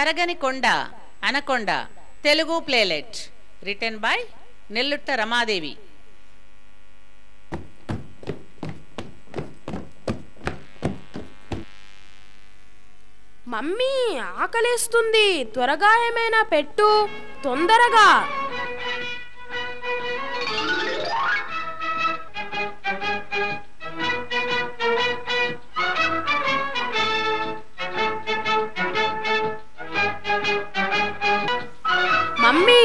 తరగని కొండ అనకొండ Telugu playlet written by Nellutla Ramadevi. Mummy ఆకలేస్తుంది, త్వరగా ఏమైనా పెట్టు, తొందరగా. మమ్మీ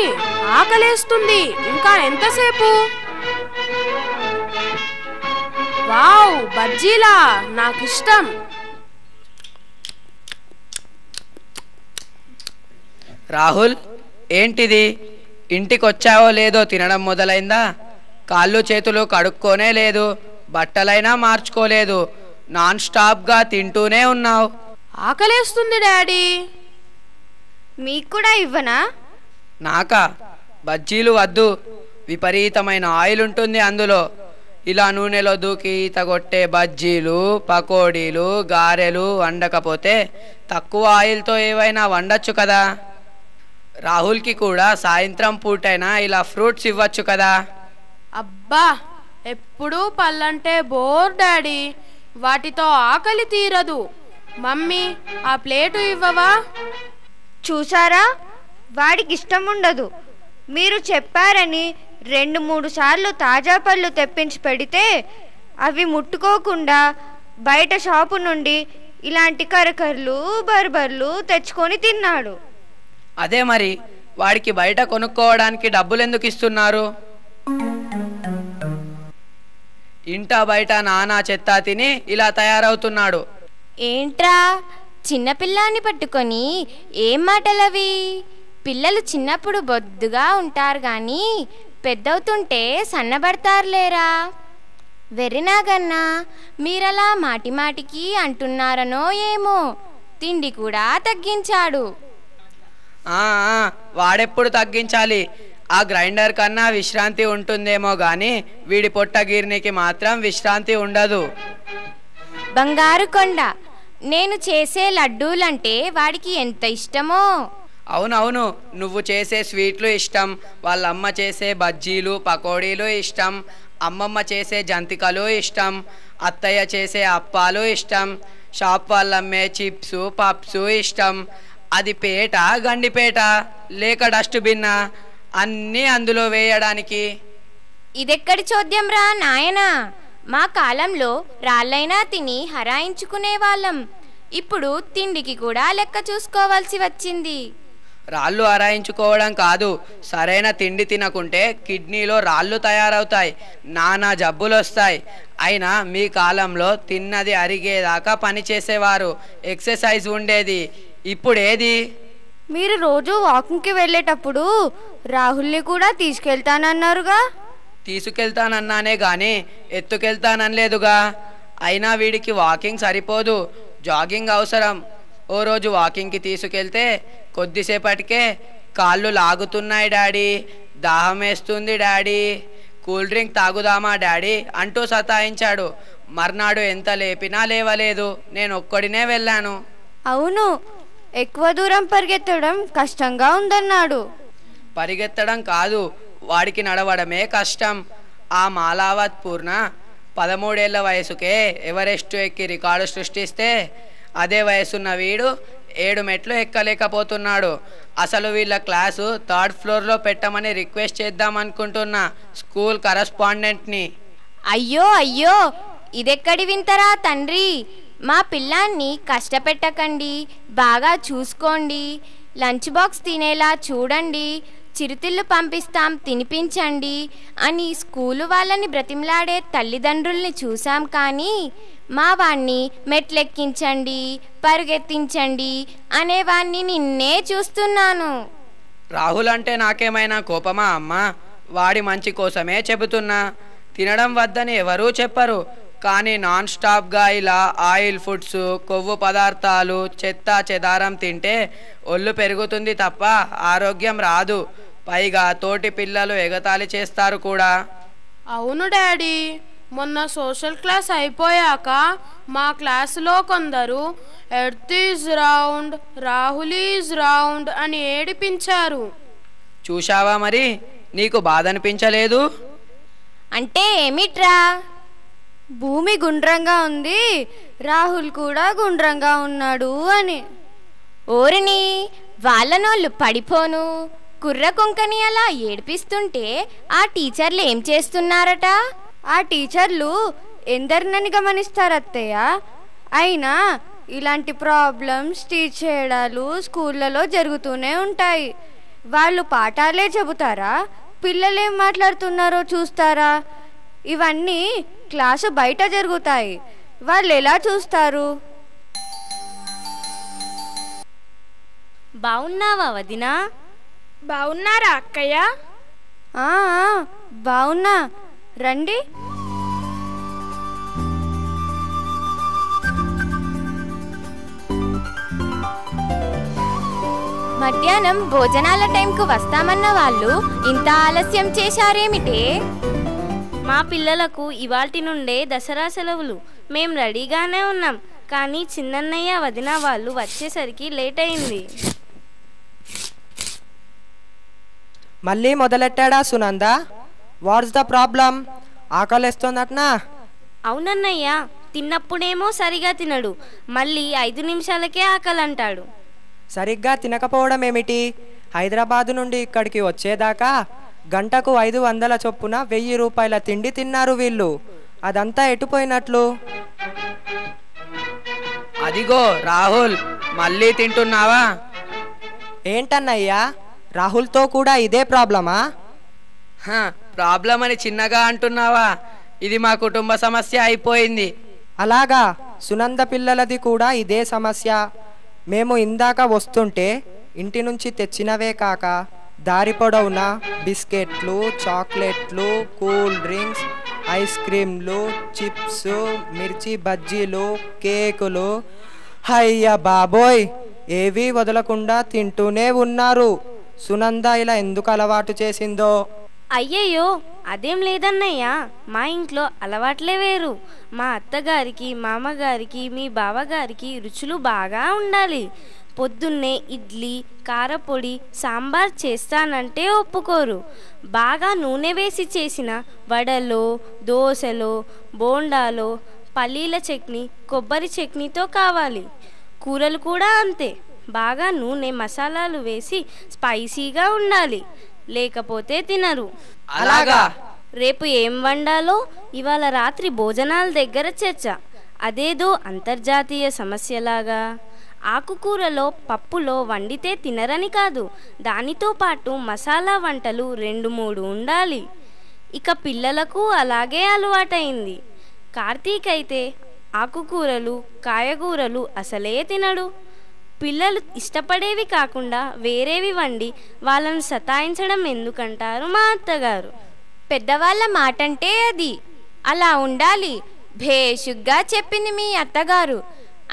ఆకలేస్తుంది, ఇంకా ఎంతసేపు? వావ్, బజ్జీలా, నాకిష్టం. రాహుల్, ఏంటిది? ఇంటికొచ్చావో లేదో తినడం మొదలైందా? కాళ్ళు చేతులు కడుక్కోనే లేదు, బట్టలైనా మార్చుకోలేదు, నాన్ స్టాప్గా తింటూనే ఉన్నావు. ఆకలేస్తుంది డాడీ. మీకు కూడా ఇవ్వనా? నాకా? బజ్జీలు వద్దు, విపరీతమైన ఆయిల్ ఉంటుంది అందులో. ఇలా నూనెలో దూకి ఈతగొట్టే బజ్జీలు, పకోడీలు, గారెలు వండకపోతే తక్కువ ఆయిల్తో ఏవైనా వండొచ్చు కదా. రాహుల్కి కూడా సాయంత్రం పూటైనా ఇలా ఫ్రూట్స్ ఇవ్వచ్చు కదా. అబ్బా, ఎప్పుడూ పళ్ళంటే బోర్ డాడీ, వాటితో ఆకలి తీరదు. మమ్మీ, ఆ ప్లేటు ఇవ్వవా? చూసారా, వాడికి ఇష్టం ఉండదు. మీరు చెప్పారని 2-3 సార్లు తాజా పళ్ళు తెప్పించి పెడితే అవి ముట్టుకోకుండా బయట షాపు నుండి ఇలాంటి కరకరలు, బర్బర్లు తెచ్చుకొని తిన్నాడు. అదే మరి, వాడికి బయట కొనుక్కోవడానికి డబ్బులు ఎందుకు ఇస్తున్నారు? ఇంట బయట నానా చెత్త తిని ఇలా తయారవుతున్నాడు. ఏంట్రా, చిన్నపిల్లాన్ని పట్టుకొని ఏం మాటలవి? పిల్లలు చిన్నప్పుడు బొద్దుగా ఉంటారు గాని పెద్దవుతుంటే సన్నబడతారులేరా. వెర్రినాగన్నా, మీరలా మాటిమాటికి అంటున్నారనో ఏమో, తిండి కూడా తగ్గించాడు. వాడెప్పుడు తగ్గించాలి? ఆ గ్రైండర్ కన్నా విశ్రాంతి ఉంటుందేమో గాని వీడి పొట్టగిరినికి మాత్రం విశ్రాంతి ఉండదు. బంగారు కొండ, నేను చేసే లడ్డూలంటే వాడికి ఎంత ఇష్టమో. అవునవును, నువ్వు చేసే స్వీట్లు ఇష్టం, వాళ్ళమ్మ చేసే బజ్జీలు పకోడీలు ఇష్టం, అమ్మమ్మ చేసే జంతికలు ఇష్టం, అత్తయ్య చేసే అప్పాలు ఇష్టం, షాప్ వాళ్ళమ్మే చిప్స్ పప్స్ ఇష్టం. అది పేట గండిపేట లేక డస్ట్బిన్నా, అన్నీ అందులో వేయడానికి. ఇదెక్కడి చోద్యం రా నాయనా. మా కాలంలో రాళ్ళైనా తిని హరాయించుకునే వాళ్ళం, ఇప్పుడు తిండికి కూడా లెక్క చూసుకోవాల్సి వచ్చింది. రాళ్ళు అరాయించుకోవడం కాదు, సరైన తిండి తినకుంటే కిడ్నీలో రాళ్ళు తయారవుతాయి, నానా జబ్బులు వస్తాయి. అయినా మీ కాలంలో తిన్నది అరిగేదాకా పని చేసేవారు, ఎక్సర్సైజ్ ఉండేది. ఇప్పుడు ఏది? మీరు రోజు వాకింగ్కి వెళ్ళేటప్పుడు రాహుల్ని కూడా తీసుకెళ్తానన్నారుగా. తీసుకెళ్తానన్నానే గాని ఎత్తుకెళ్తాననలేదుగా. అయినా వీడికి వాకింగ్ సరిపోదు, జాగింగ్ అవసరం. ఓ రోజు వాకింగ్కి తీసుకెళ్తే కొద్దిసేపటికే కాళ్ళు లాగుతున్నాయి డాడీ, దాహం వేస్తుంది డాడీ, కూల్ డ్రింక్ తాగుదామా డాడీ అంటూ సతాయించాడు. మర్నాడు ఎంత లేపినా లేవలేదు, నేను ఒక్కడినే వెళ్ళాను. అవును, ఎక్కువ దూరం పరిగెత్తడం కష్టంగా ఉందన్నాడు. పరిగెత్తడం కాదు, వాడికి నడవడమే కష్టం. ఆ మాలావత్ పూర్ణ 13 ఏళ్ల వయసుకే ఎవరెస్ట్ ఎక్కి రికార్డు సృష్టిస్తే అదే వయసున్న వీడు 7 మెట్లు ఎక్కలేకపోతున్నాడు. అసలు వీళ్ళ క్లాసు 3rd ఫ్లోర్లో పెట్టమని రిక్వెస్ట్ చేద్దాం అనుకుంటున్నా స్కూల్ కరస్పాండెంట్ని. అయ్యో అయ్యో, ఇదెక్కడి వింతరా తండ్రి. మా పిల్లాన్ని కష్టపెట్టకండి, బాగా చూసుకోండి, లంచ్ బాక్స్ తినేలా చూడండి, చిరుతిళ్ళు పంపిస్తాం తినిపించండి అని స్కూలు వాళ్ళని బ్రతిమలాడే తల్లిదండ్రుల్ని చూసాం. కానీ మా వాణ్ణి మెట్లెక్కించండి పరుగెత్తించండి అనేవాణ్ణి నిన్నే చూస్తున్నాను. రాహుల్ అంటే నాకేమైనా కోపమా అమ్మా? వాడి మంచి కోసమే చెబుతున్నా. తినడం వద్దని ఎవరూ చెప్పరు, కానీ నాన్ స్టాప్గా ఇలా ఆయిల్ ఫుడ్స్, కొవ్వు పదార్థాలు, చెత్త చెదారం తింటే ఒళ్ళు పెరుగుతుంది తప్ప ఆరోగ్యం రాదు. పైగా తోటి పిల్లలు ఎగతాళి చేస్తారు కూడా. అవును డాడీ, మొన్న సోషల్ క్లాస్ అయిపోయాక మా క్లాసులో కొందరు earth is round, Rahul is round అని ఏడిపించారు. చూశావా మరి, నీకు బాధ అనిపించలేదు? అంటే ఏమిట్రా? భూమి గుండ్రంగా ఉంది, రాహుల్ కూడా గుండ్రంగా ఉన్నాడు అని. ఓరిని వాళ్ళనోళ్ళు పడిపోను. కుర్ర కొంకని అలా ఏడిపిస్తుంటే ఆ టీచర్లు ఏం చేస్తున్నారట? ఆ టీచర్లు ఎందరినని గమనిస్తారత్తయ్య. అయినా ఇలాంటి ప్రాబ్లమ్స్ టీచ్ చేయడాలు స్కూళ్ళలో జరుగుతూనే ఉంటాయి. వాళ్ళు పాఠాలే చెబుతారా, పిల్లలేం మాట్లాడుతున్నారో చూస్తారా? ఇవన్నీ క్లాసు బయట జరుగుతాయి. వాళ్ళు ఎలా చూస్తారు? బాగున్నావా వదినా? బాగున్నారా అక్కయ్య? ఆ, బాగున్నా, రండి. మధ్యాహ్నం భోజనాల టైంకు వస్తామన్న వాళ్ళు ఇంత ఆలస్యం చేశారేమిటే? మా పిల్లలకు ఇవాల్టి నుండే దసరా సెలవులు. మేం రెడీగానే ఉన్నాం, కానీ చిన్నన్నయ్య వదిన వాళ్ళు వచ్చేసరికి లేట్ అయింది. మళ్ళీ మొదలెట్టాడా సునంద? What's the problem? ఆకలిస్తోందట్నా? అవునన్నయ్య, తిన్నప్పుడేమో సరిగా తినడు, మళ్ళీ 5 నిమిషాలకే ఆకలంటాడు. సరిగ్గా తినకపోవడం ఏమిటి? హైదరాబాదు నుండి ఇక్కడికి వచ్చేదాకా గంటకు 500 చొప్పున 1000 రూపాయల తిండి తిన్నారు వీళ్ళు. అదంతా ఎటుపోయినట్లు? అదిగో రాహుల్, మళ్ళీ తింటున్నావా? ఏంటన్నయ్యా, రాహుల్తో కూడా ఇదే ప్రాబ్లమా? ప్రాబ్లం అని చిన్నగా అంటున్నావా? ఇది మా కుటుంబ సమస్య అయిపోయింది. అలాగా, సునంద పిల్లలది కూడా ఇదే సమస్య. మేము ఇందాక వస్తుంటే ఇంటి నుంచి తెచ్చినవే కాక దారి పొడవునా బిస్కెట్లు, చాక్లెట్లు, కూల్ డ్రింక్స్, ఐస్ క్రీమ్లు, చిప్స్, మిర్చి బజ్జీలు, కేకులు, అయ్య బాబోయ్, ఏవీ వదలకుండా తింటూనే ఉన్నారు. సునంద ఇలా ఎందుకు అలవాటు చేసిందో? అయ్యయ్యో, అదేం లేదన్నయ్య, మా ఇంట్లో అలవాట్లే వేరు. మా అత్తగారికి, మామగారికి, మీ బావగారికి రుచులు బాగా ఉండాలి. పొద్దున్నే ఇడ్లీ, కారపొడి, సాంబార్ చేస్తానంటే ఒప్పుకోరు. బాగా నూనె వేసి చేసిన వడలో, దోశలో, బోండాలో పల్లీల చట్నీ, కొబ్బరి చట్నీతో కావాలి. కూరలు కూడా అంతే, బాగా నూనె మసాలాలు వేసి స్పైసీగా ఉండాలి, లేకపోతే తినరు. అలాగా? రేపు ఏం వండాలో ఇవాళ రాత్రి భోజనాల దగ్గర చర్చ. అదేదో అంతర్జాతీయ సమస్యలాగా. ఆకుకూరలో, పప్పులో వండితే తినరని కాదు, దానితో పాటు మసాలా వంటలు 2-3 ఉండాలి. ఇక పిల్లలకు అలాగే అలవాటైంది. కార్తీక్ అయితే ఆకుకూరలు, కాయగూరలు అసలే తినడు. పిల్లలు ఇష్టపడేవి కాకుండా వేరేవి వండి వాళ్ళను సతాయించడం ఎందుకంటారు మా అత్తగారు. పెద్దవాళ్ళ మాటంటే అది అలా ఉండాలి. భేషుగ్గా చెప్పింది మీ అత్తగారు.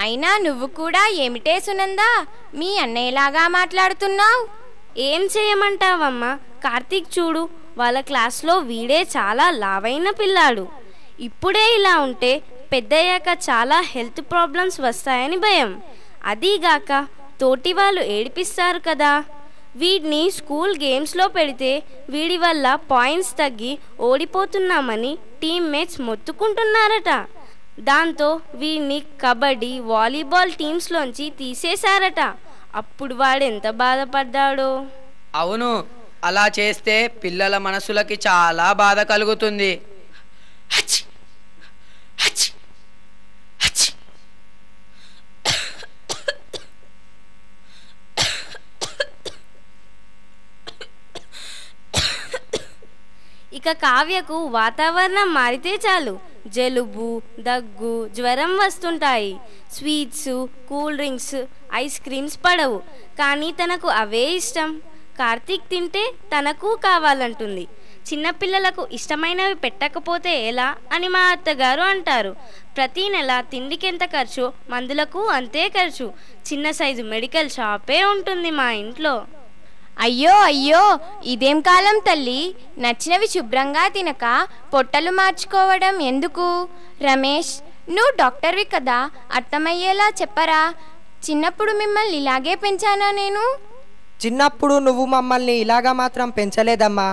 అయినా నువ్వు కూడా ఏమిటే సునందా, మీ అన్నయ్యలాగా మాట్లాడుతున్నావు? ఏం చేయమంటావమ్మా? కార్తీక్ చూడు, వాళ్ళ క్లాస్లో వీడే చాలా లావైన పిల్లాడు. ఇప్పుడే ఇలా ఉంటే పెద్దయ్యాక చాలా హెల్త్ ప్రాబ్లమ్స్ వస్తాయని భయం. అదీగాక తోటి వాళ్ళు ఏడిపిస్తారు కదా. వీడిని స్కూల్ గేమ్స్లో పెడితే వీడి వల్ల పాయింట్స్ తగ్గి ఓడిపోతున్నామని టీమ్మేట్స్ మొత్తుకుంటున్నారట. దాంతో వీడిని కబడ్డీ, వాలీబాల్ టీమ్స్లోంచి తీసేశారట. అప్పుడు వాడు ఎంత బాధపడ్డాడో. అవును, అలా చేస్తే పిల్లల మనసులకి చాలా బాధ కలుగుతుంది. ఇక కావ్యకు వాతావరణం మారితే చాలు, జలుబు, దగ్గు, జ్వరం వస్తుంటాయి. Sweets, cool drinks, ice creams పడవు, కానీ తనకు అవే ఇష్టం. కార్తీక్ తింటే తనకు కావాలంటుంది. చిన్నపిల్లలకు ఇష్టమైనవి పెట్టకపోతే ఎలా అని మా అత్తగారు అంటారు. ప్రతి నెల తిండికి ఎంత ఖర్చు, మందులకు అంతే ఖర్చు. చిన్న సైజు మెడికల్ షాపే ఉంటుంది మా ఇంట్లో. అయ్యో అయ్యో, ఇదేం కాలం తల్లి, నచ్చినవి శుభ్రంగా తినక పొట్టలు మార్చుకోవడం ఎందుకు? రమేష్, నువ్వు డాక్టర్వి కదా, అర్థమయ్యేలా చెప్పరా. చిన్నప్పుడు మిమ్మల్ని ఇలాగే పెంచానా నేను? చిన్నప్పుడు నువ్వు మమ్మల్ని ఇలాగా మాత్రం పెంచలేదమ్మా.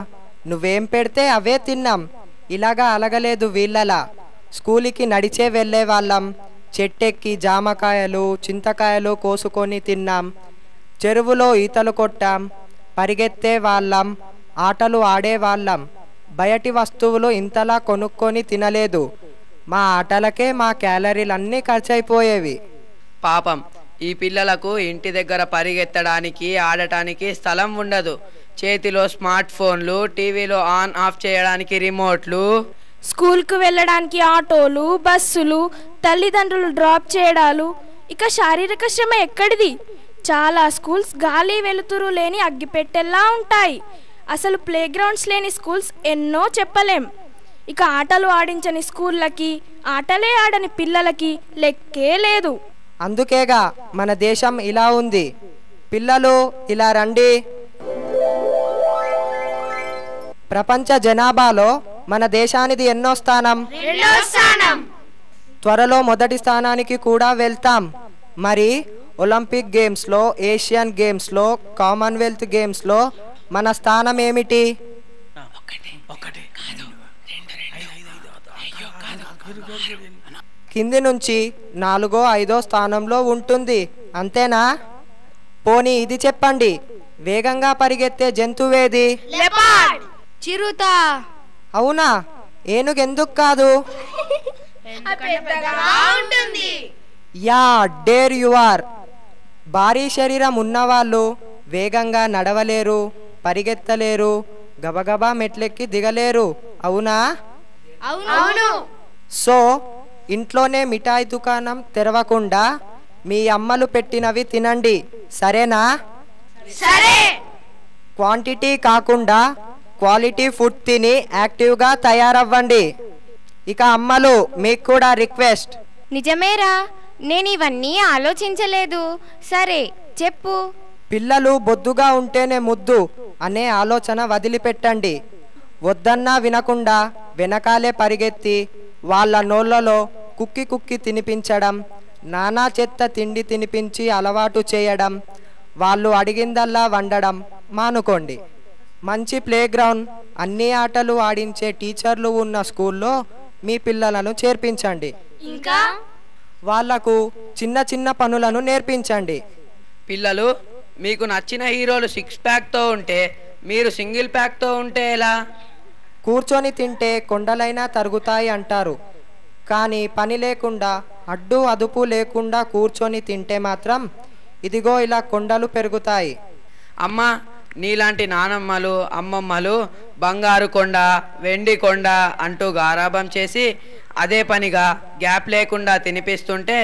నువ్వేం పెడితే అవే తిన్నాం. ఇలాగా అలగలేదు వీళ్ళలా. స్కూలుకి నడిచే వెళ్ళే వాళ్ళం. చెట్టెక్కి జామకాయలు చింతకాయలు కోసుకొని తిన్నాం. చెరువులో ఈతలు కొట్టాం. పరిగెత్తే వాళ్ళం. ఆటలు ఆడేవాళ్ళం. బయటి వస్తువులు ఇంతలా కొనుక్కొని తినలేదు. మా ఆటలకే మా క్యాలరీలన్నీ ఖర్చయిపోయేవి. పాపం ఈ పిల్లలకు ఇంటి దగ్గర పరిగెత్తడానికి ఆడటానికి స్థలం ఉండదు. చేతిలో స్మార్ట్ ఫోన్లు, టీవీలో ఆన్ ఆఫ్ చేయడానికి రిమోట్లు, స్కూల్కు వెళ్ళడానికి ఆటోలు, బస్సులు, తల్లిదండ్రులు డ్రాప్ చేయడాలు, ఇక శారీరక శ్రమ ఎక్కడిది? చాలా స్కూల్స్ గాలి వెలుతురు లేని అగ్గిపెట్టెల్లా ఉంటాయి. అసలు ప్లే గ్రౌండ్స్ లేని స్కూల్స్ ఎన్నో చెప్పలేం. ఇక ఆటలు ఆడించని స్కూళ్ళకి, ఆటలే ఆడని పిల్లలకి లెక్కే లేదు. అందుకేగా మన దేశం ఇలా ఉంది. పిల్లలు ఇలా రండి. ప్రపంచ జనాభాలో మన దేశానిది ఎన్నో స్థానం? త్వరలో మొదటి స్థానానికి కూడా వెళ్తాం. మరి ఒలింపిక్ గేమ్స్లో, ఏషియన్ గేమ్స్లో, కామన్వెల్త్ గేమ్స్లో మన స్థానం ఏమిటి? కింది నుంచి 4వ 5వ స్థానంలో ఉంటుంది. అంతేనా? పోనీ ఇది చెప్పండి, వేగంగా పరిగెత్తే జంతువేది? చిరుత. అవునా? ఏనుగెందుకు కాదు? Yeah, there you are. భారీ శరీరం ఉన్నవాళ్ళు వేగంగా నడవలేరు, పరిగెత్తలేరు, గబగబా మెట్లెక్కి దిగలేరు. అవునా? సో ఇంట్లోనే మిఠాయి దుకాణం తెరవకుండా మీ అమ్మలు పెట్టినవి తినండి, సరేనా? క్వాంటిటీ కాకుండా క్వాలిటీ ఫుడ్ తిని యాక్టివ్గా తయారవ్వండి. ఇక అమ్మలు, మీకు కూడా రిక్వెస్ట్. నిజమేరా, నేను ఇవన్నీ ఆలోచించలేదు. సరే చెప్పు. పిల్లలు బొద్దుగా ఉంటేనే ముద్దు అనే ఆలోచన వదిలిపెట్టండి. వద్దన్నా వినకుండా వెనకాలే పరిగెత్తి వాళ్ళ నోళ్ళలో కుక్కి కుక్కి తినిపించడం, నానా చెత్త తిండి తినిపించి అలవాటు చేయడం, వాళ్ళు అడిగిందల్లా వండడం మానుకోండి. మంచి ప్లే గ్రౌండ్, అన్ని ఆటలు ఆడించే టీచర్లు ఉన్న స్కూల్లో మీ పిల్లలను చేర్పించండి. ఇంకా వాళ్లకు చిన్న చిన్న పనులను నేర్పించండి. పిల్లలు, మీకు నచ్చిన హీరోలు 6 ప్యాక్తో ఉంటే మీరు సింగిల్ ప్యాక్తో ఉంటే ఎలా? కూర్చొని తింటే కొండలైనా తరుగుతాయి అంటారు. కానీ పని లేకుండా, అడ్డు అదుపు లేకుండా కూర్చొని తింటే మాత్రం ఇదిగో ఇలా కొండలు పెరుగుతాయి. అమ్మ, నీలాంటి నానమ్మలు అమ్మమ్మలు బంగారు కొండ, వెండి కొండ అంటూ గారాబం చేసి అదే పనిగా గ్యాప్ లేకుండా తినిపిస్తుంటే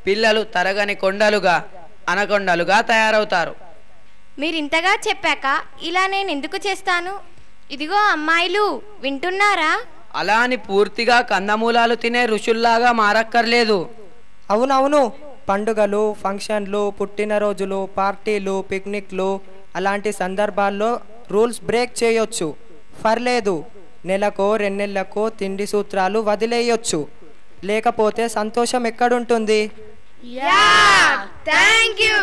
పిల్లలు తరగని కొండలుగా, అనకొండలుగా తయారవుతారు. మీరింతగా చెప్పాక ఇలా నేను ఎందుకు చేస్తాను? ఇదిగో అమ్మాయిలు, వింటున్నారా? అలా అని పూర్తిగా కందమూలాలు తినే ఋషుల్లాగా మారక్కర్లేదు. అవునవును, పండుగలు, ఫంక్షన్లు, పుట్టినరోజులు, పార్టీలు, పిక్నిక్లు అలాంటి సందర్భాల్లో రూల్స్ బ్రేక్ చేయొచ్చు, పర్లేదు. నెలకో 2 నెలలకో తిండి సూత్రాలు వదిలేయొచ్చు. లేకపోతే సంతోషం ఎక్కడుంటుంది? Thank you.